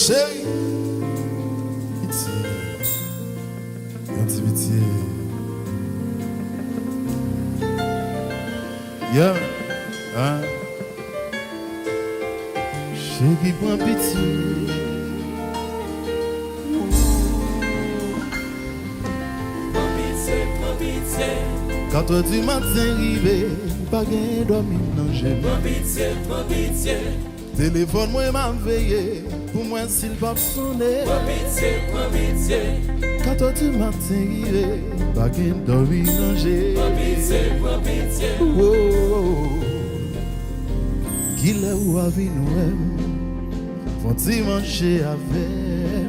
Cheri, Pitye, Yanti Pitye. Yeah, hein? Cheri prend pitié. Prends pitié. 4 heures du matin arrivé, pas gain dormir dans j'ai. Prends pitié. Téléphone moi m'a veillé, pour moi s'il va sonner. Prends pitié. 4 heures du matin arrivé, pas gain dormir dans j'ai. Prends pitié. Oh, oh. Qui l'a ou a vu nous faut-il manger avec?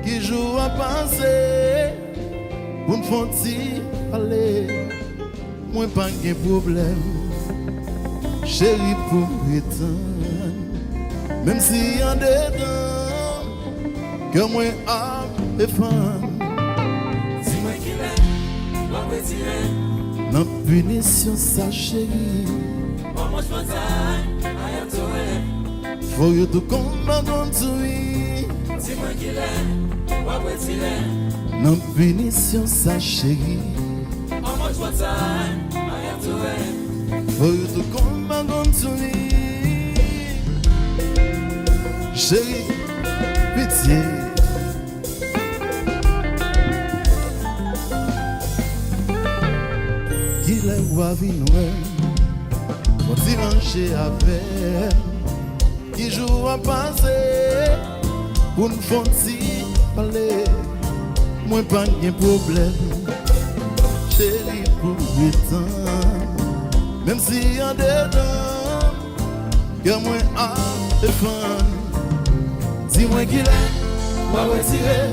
Qui joue à penser? Pour me faut-il aller? Moi pas de problème. Chérie pour prétendre, même si y a des dents que moi a défendre. Dis-moi qui l'est, moi retirer. Non punition ça chérie. Moi je m'entends, I am to it. Faut you to come back on to me. Dis-moi qui l'est, moi retirer. Non punition ça chérie. Moi je m'entends, I am to it. For you to come back on to me. Chérie, pitié. Qui l'a voix vie noire, faut-il manger avec? Qui joue à passer, pour nous faut-il parler? Moi pas de problème, chérie pour le temps. Même s'il y a des dents que moi à défendre. Dis-moi qu'il est, moi retirer.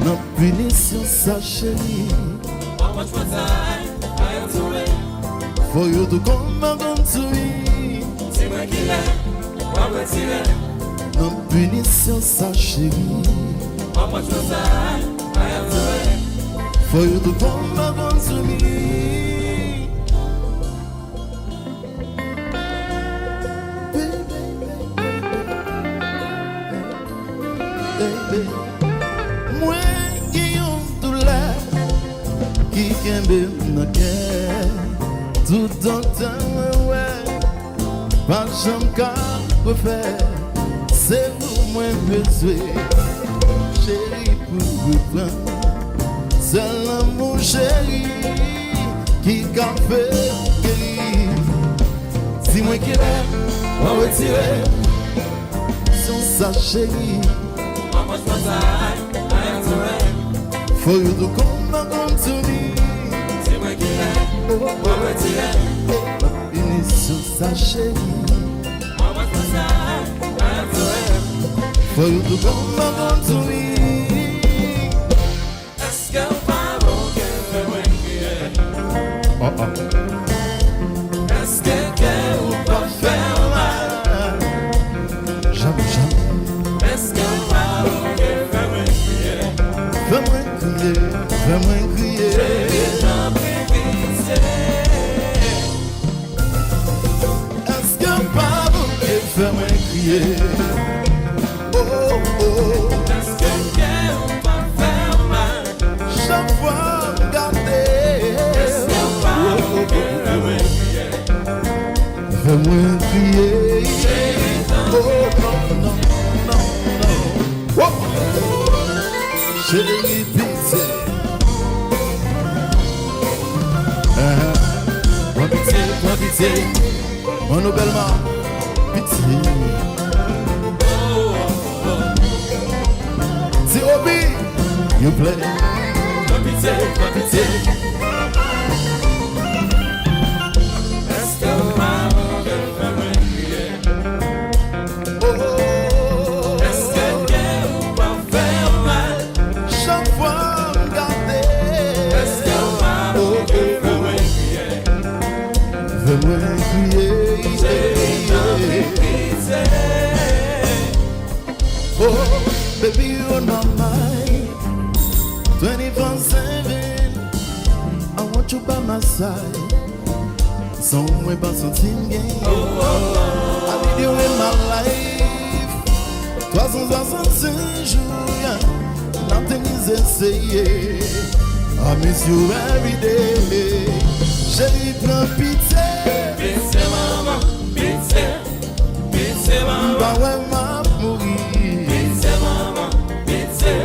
Non punition ça chérie. Moi je m'entends, I am to it. For you to come back on to me. Dis-moi qui l'est, moi retirer. Non punition ça chérie. Moi je m'entends, I am to it. For you to come back on to me. Moi qui ont tout là, qui kembe dans cœur, tout dans temps ouais, pas jamais qu'à refaire, c'est vous moi besoin, chérie pour vous prendre, c'est l'amour chéri qui qu'a fait guérir. Dis-moi qu'il est, moi retirer, sans sa chérie. Moi je m'entends, I am to it. For you to come back on to me. Dis-moi qui l'est, moi retirer. Une sur sa chérie. Moi je m'entends, I am to it. For you to come back on to me. Est-ce que pas bon que fait moi crier? Oh oh. Est-ce que ou pas faire mal? Jamais, jamais. Est-ce que pas bon que fait moi crier? Fais-moi crier, fais-moi crier. Chérie, j'en prie pitié. Est-ce que pas vous qui fais-moi crier? Oh oh. Est-ce que ou pas faire mal? Chaque fois regardez. Est-ce que pas bon que fait moi crier? Fais-moi crier. Chérie, j'en Oh non, non, non, non. Oh. Chérie, pitié. Prends pitié. Mon belle-mère, pitié. Si Obi, you play. Prends pitié. Est-ce que pas bon que fait moi crier? Oh, Est-ce que ou pas faire mal? chaque fois regardez. Est-ce que pas bon que fait moi crier? Fais-moi crier. Chérie, j'en prie pitié. Oh, baby, you're not mine. 24/7, I want you by my side. Somewhere but something game. I need you in my life. 365 jours, nothing is the same. I miss you every day. Chéri, prends pitié. Pitié, maman, pitié. Pitié, maman. Bah ouais, m'a mouri. Pitié, maman, pitié.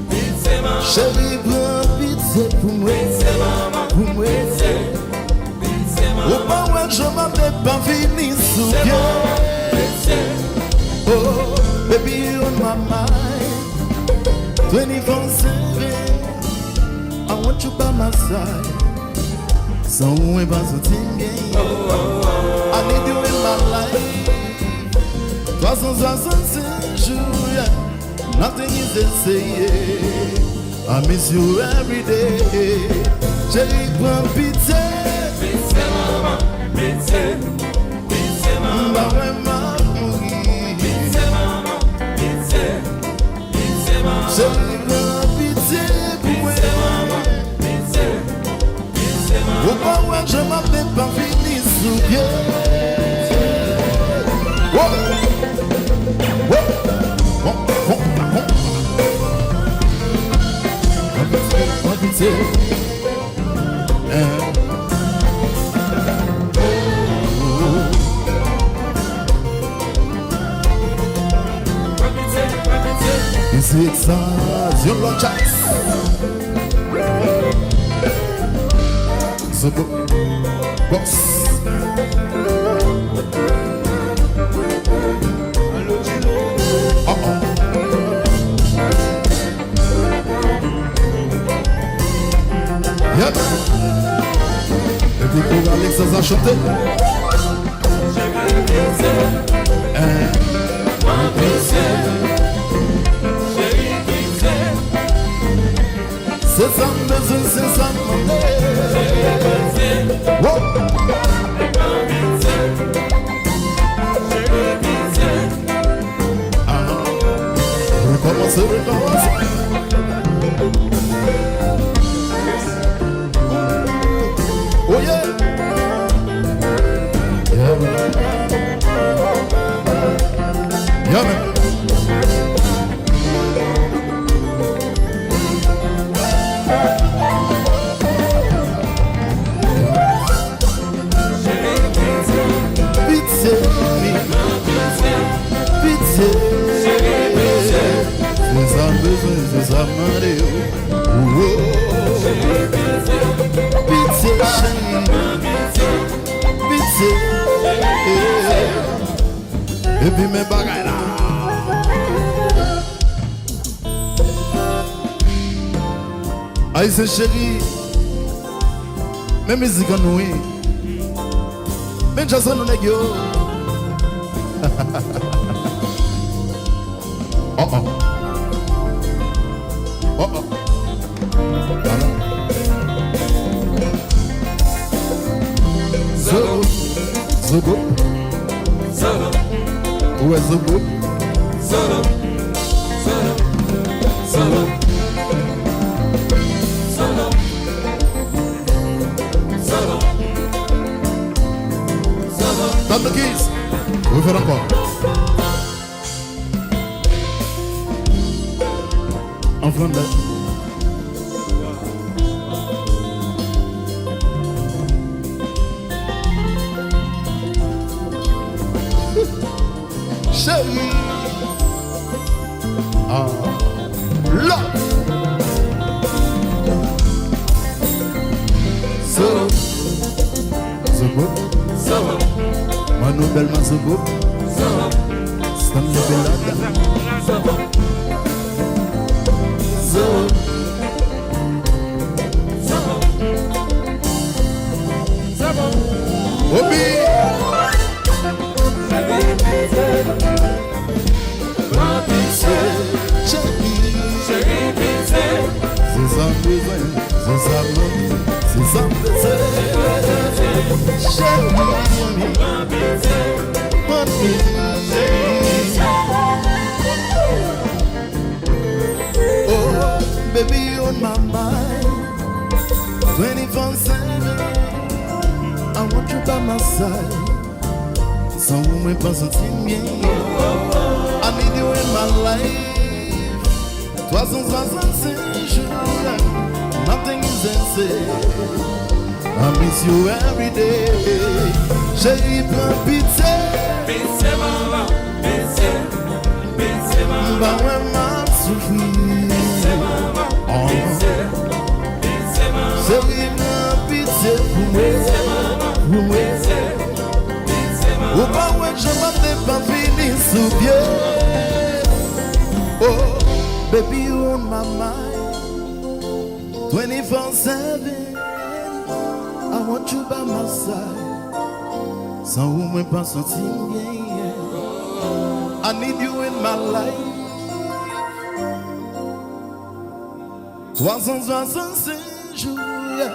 Pitié, maman. Chéri, prends pitié pour moi. Pitié, maman. Pour moi. Pitié. Pitié, maman. Oh, bah ouais, je m'en vais pas finir sous pied. Oh, baby, on my mind. 24/7. I want you by my side. Somewhere by something. I need you in my life. 365 jours, nothing is the same. I miss you every day. Chéri, prends pitié. Pitié, maman, pitié. Pitié, maman. Bah ouais, m'a mouri. Pitié, maman, pitié. Pitié, maman. Chéri, prends pitié pour moi. Pitié, maman, pitié. Pitié, maman. Oh, bah ouais, je m'en vais pas finir sous pied. Oh. It's X-Tazz, your long chance. So boss. Yep. Et puis pour X-Tazz a chanté. C'est ça besoin, c'est ça demander. Recommence. Oh yeah. Yeah man. Yeah man. C'est ça, Mario. Pitié, chérie. Pitié. Et puis mes bagailles là. Aïe, c'est chérie. Mes musiques en nous. Mais je sens nous les gars. Oh oh. Oh oh. Zobo. Zobo. Zobo. Où est Zobo? Zobo. Zobo. Zobo. Zobo. Zobo. Zobo. Donne the keys. On va faire encore. En Flandre. Chérie. Ah. Là. Zobo. Zobo. Zobo. Manu Belma Zobo. Zobo. Stanley Belada. Zobo. Zobo. Zobo. Zobo. Obi. Oh, baby, on my mind 24/7. I want you by my side. Sans vous, me pas sentir bien. I need you in my my life. 365 jours, nothing is the same. I miss you every day. Chérie, prends pitié. Pitié, maman, pitié, pitié, maman. Bah ouais, m'a souffri. Pitié, maman, pitié, pitié, maman. Chérie, prends pitié pour moi. Pitié, maman, pour moi. pitié, pitié, maman. Ou pas ouais, je m'en pas fini sous pied. Oh, baby, you on my mind 24/7. I want you by my side. Sans vous, moi pas senti bien. I need you in my life. 365 jours, yeah.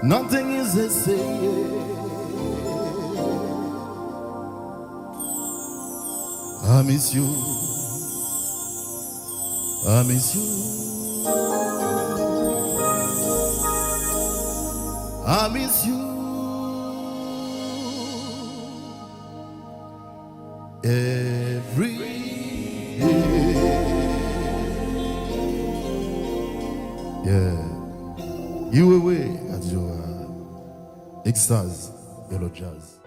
Nothing is the same. I miss you. I miss you. I miss you every day. Yeah. You away at your X-Tazz, Yellow Jazz.